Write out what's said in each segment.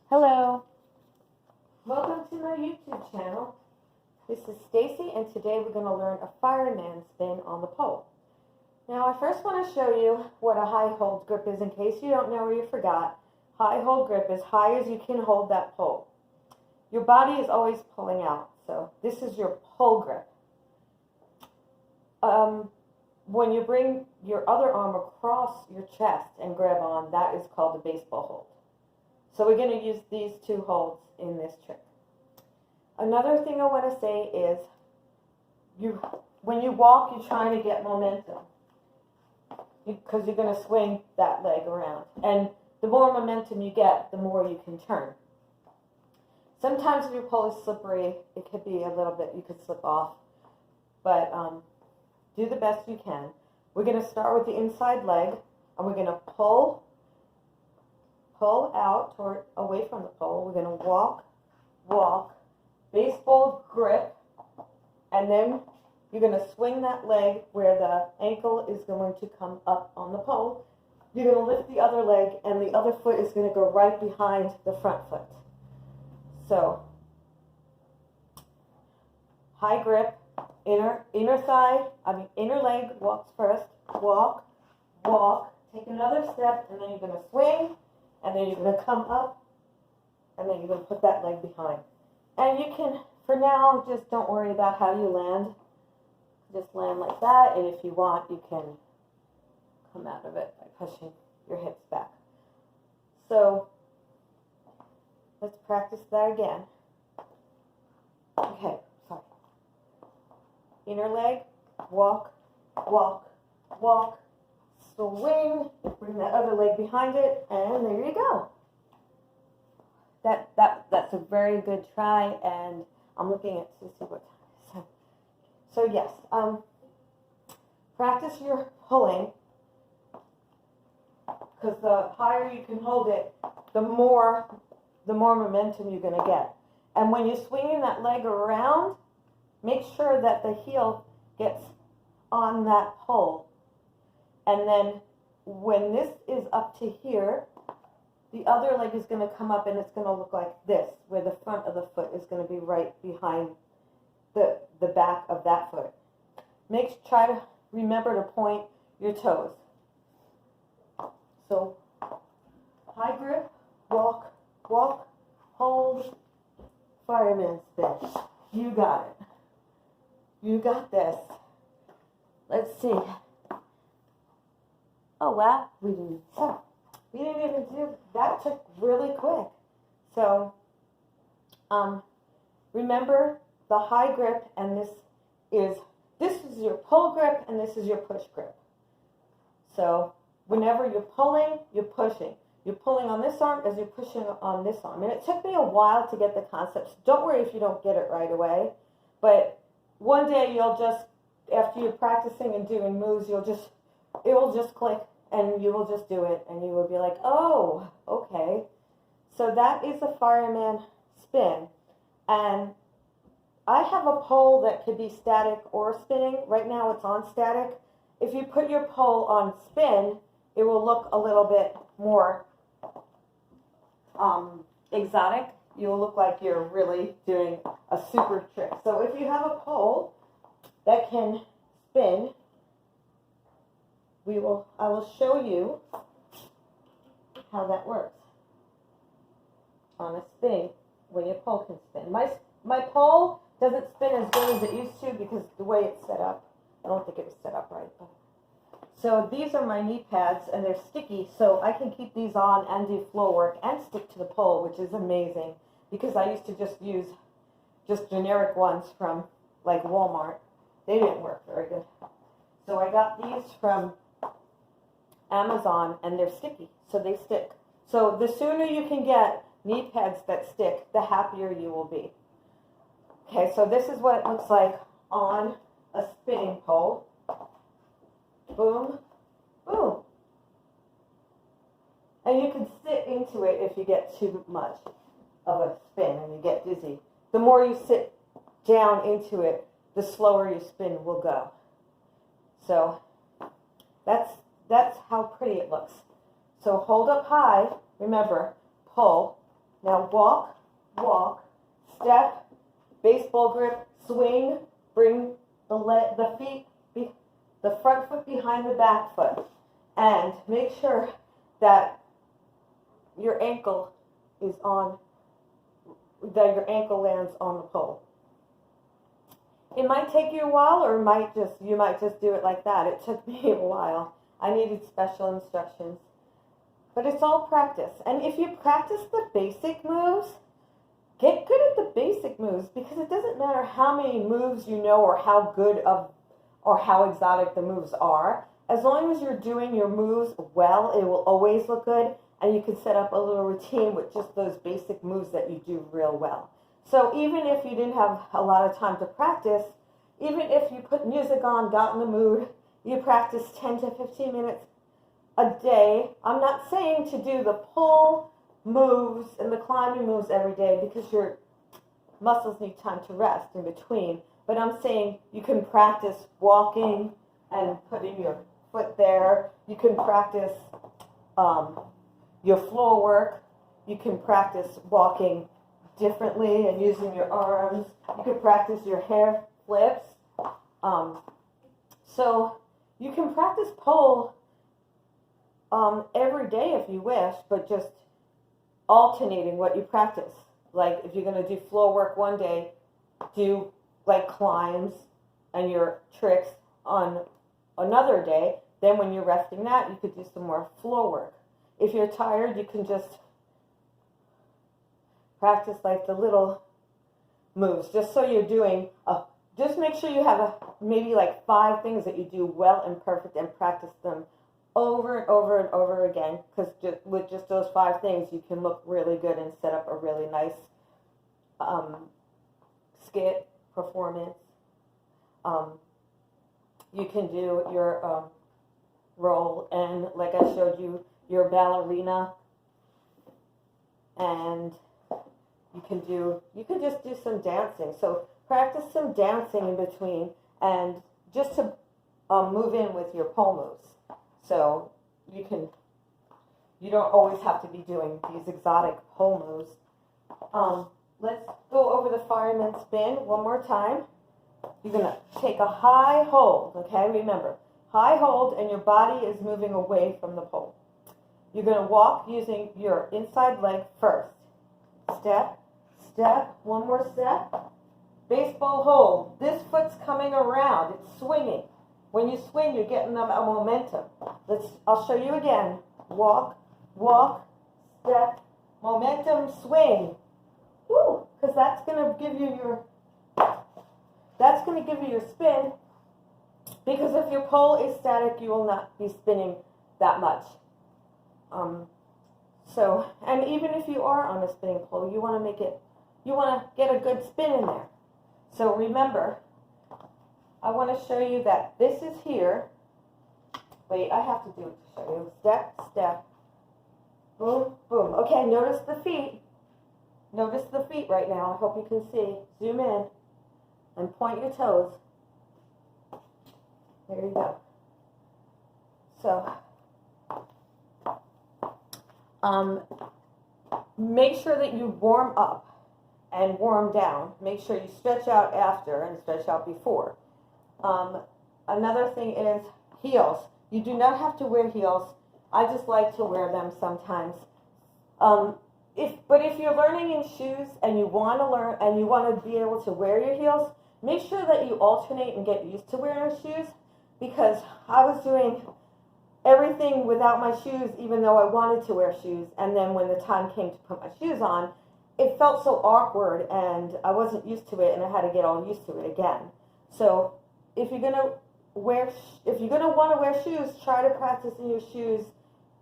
Hello, welcome to my YouTube channel. This is Stacy, and today we're going to learn a fireman spin on the pole. Now I first want to show you what a high hold grip is in case you don't know or you forgot. High hold grip is high as you can hold that pole. Your body is always pulling out, so this is your pole grip. When you bring your other arm across your chest and grab on, that is called a baseball hold. So we're going to use these two holds in this trick. Another thing I want to say is, when you walk, you're trying to get momentum because you're going to swing that leg around. And the more momentum you get, the more you can turn. Sometimes if your pole is slippery, it could be a little bit, you could slip off. But do the best you can. We're going to start with the inside leg, and we're going to pull out away from the pole. We're going to walk, baseball grip, and then you're going to swing that leg where the ankle is going to come up on the pole. You're going to lift the other leg, and the other foot is going to go right behind the front foot. So, high grip, inner leg walks first, walk, take another step, and then you're going to swing, and then you're going to come up, and then you're going to put that leg behind. And you can, for now, just don't worry about how you land. Just land like that, and if you want, you can come out of it by pushing your hips back. So, let's practice that again. Okay, sorry. Inner leg, walk, swing, bring that other leg behind it, and there you go. That's a very good try, and I'm looking at to see what time it is. So yes, practice your pulling, because the higher you can hold it, the more momentum you're going to get. And when you're swinging that leg around, make sure that the heel gets on that pole. And then when this is up to here, the other leg is going to come up and it's going to look like this, where the front of the foot is going to be right behind the back of that foot. Try to remember to point your toes. So, high grip, walk, hold, fireman spin. You got it. You got this. Let's see. Oh wow, we didn't even do that. Took really quick. So, remember the high grip, and this is your pull grip, and this is your push grip. So, whenever you're pulling, you're pushing. You're pulling on this arm as you're pushing on this arm. And it took me a while to get the concepts. Don't worry if you don't get it right away. But one day you'll just, after you're practicing and doing moves, it will just click, and you will just do it, and you will be like, oh, okay. So that is a fireman spin. And I have a pole that could be static or spinning. Right now it's on static. If you put your pole on spin, it will look a little bit more exotic. You'll look like you're really doing a super trick. So if you have a pole that can spin, I will show you how that works on a spin when your pole can spin. My pole doesn't spin as good as it used to because the way it's set up. I don't think it was set up right. So these are my knee pads, and they're sticky, so I can keep these on and do floor work and stick to the pole, which is amazing because I used to just use generic ones from like Walmart. They didn't work very good. So I got these from Amazon, and they're sticky, so they stick. So the sooner you can get knee pads that stick, the happier you will be. Okay, so this is what it looks like on a spinning pole. Boom, boom. And you can sit into it if you get too much of a spin and you get dizzy. The more you sit down into it, the slower your spin will go. So that's how pretty it looks. So hold up high, remember, pull, Now walk, walk, step, baseball grip, swing, bring the feet, the front foot behind the back foot, and make sure that your ankle is on, that your ankle lands on the pole. It might take you a while, or you might just do it like that. It took me a while. I needed special instructions. But it's all practice. And if you practice the basic moves, get good at the basic moves, because it doesn't matter how many moves you know or how good of or how exotic the moves are. As long as you're doing your moves well, it will always look good, and you can set up a little routine with just those basic moves that you do real well. So even if you didn't have a lot of time to practice, even if you put music on, got in the mood, you practice 10 to 15 minutes a day. I'm not saying to do the pull moves and the climbing moves every day, because your muscles need time to rest in between. But I'm saying you can practice walking and putting your foot there. You can practice your floor work. You can practice walking differently and using your arms. You can practice your hair flips. So you can practice pole every day if you wish, but just alternating what you practice. Like if you're going to do floor work one day, do like climbs and your tricks on another day. Then when you're resting that, you could do some more floor work. If you're tired, you can just practice like the little moves, just so you're doing just make sure you have maybe like 5 things that you do well and perfect, and practice them over and over and over again, because with just those 5 things you can look really good and set up a really nice skit performance. You can do your roll, and like I showed you, your ballerina, and you can just do some dancing. So practice some dancing in between, and just to move in with your pole moves. So you don't always have to be doing these exotic pole moves. Let's go over the fireman spin one more time. You're going to take a high hold, okay? Remember, high hold, and your body is moving away from the pole. You're going to walk using your inside leg first. Step, step, one more step. Baseball hold. This foot's coming around. It's swinging. When you swing, you're getting a momentum. I'll show you again. Walk, walk, step, momentum, swing. Woo! Because that's going to give you your spin. Because if your pole is static, you will not be spinning that much. And even if you are on a spinning pole, you want to get a good spin in there. So remember, I want to show you that this is here. Wait, I have to do it to show you. Step, step, boom, boom. Okay, notice the feet. Notice the feet right now. I hope you can see. Zoom in and point your toes. There you go. So, make sure that you warm up and warm down. Make sure you stretch out after and stretch out before. Another thing is heels. You do not have to wear heels. I just like to wear them sometimes. But if you're learning in shoes and you want to learn and you want to be able to wear your heels, make sure that you alternate and get used to wearing shoes, because I was doing everything without my shoes, even though I wanted to wear shoes. And then when the time came to put my shoes on, it felt so awkward, and I wasn't used to it, and I had to get all used to it again. So if you're gonna want to wear shoes, try to practice in your shoes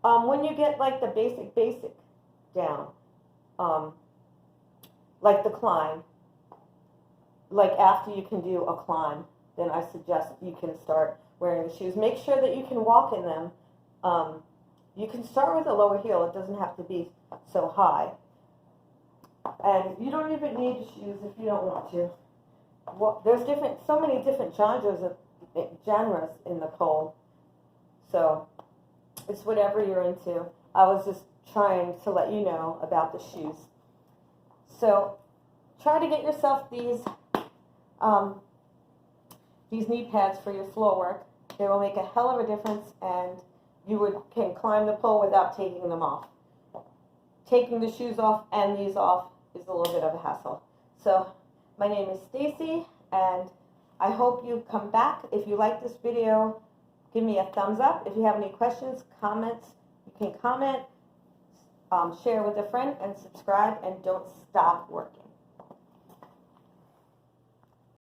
when you get like the basic down, like the climb. Like after you can do a climb, then I suggest you can start wearing the shoes. Make sure that you can walk in them. You can start with a lower heel. It doesn't have to be so high. And you don't even need shoes if you don't want to. There's so many different genres in the pole. So it's whatever you're into. I was just trying to let you know about the shoes. So try to get yourself these knee pads for your floor work. They will make a hell of a difference, and you can climb the pole without taking them off. Taking the shoes off and these off is a little bit of a hassle. So my name is Stacy, and I hope you come back. If you like this video, give me a thumbs up. If you have any questions, comments, you can comment, share with a friend, and subscribe, and don't stop working.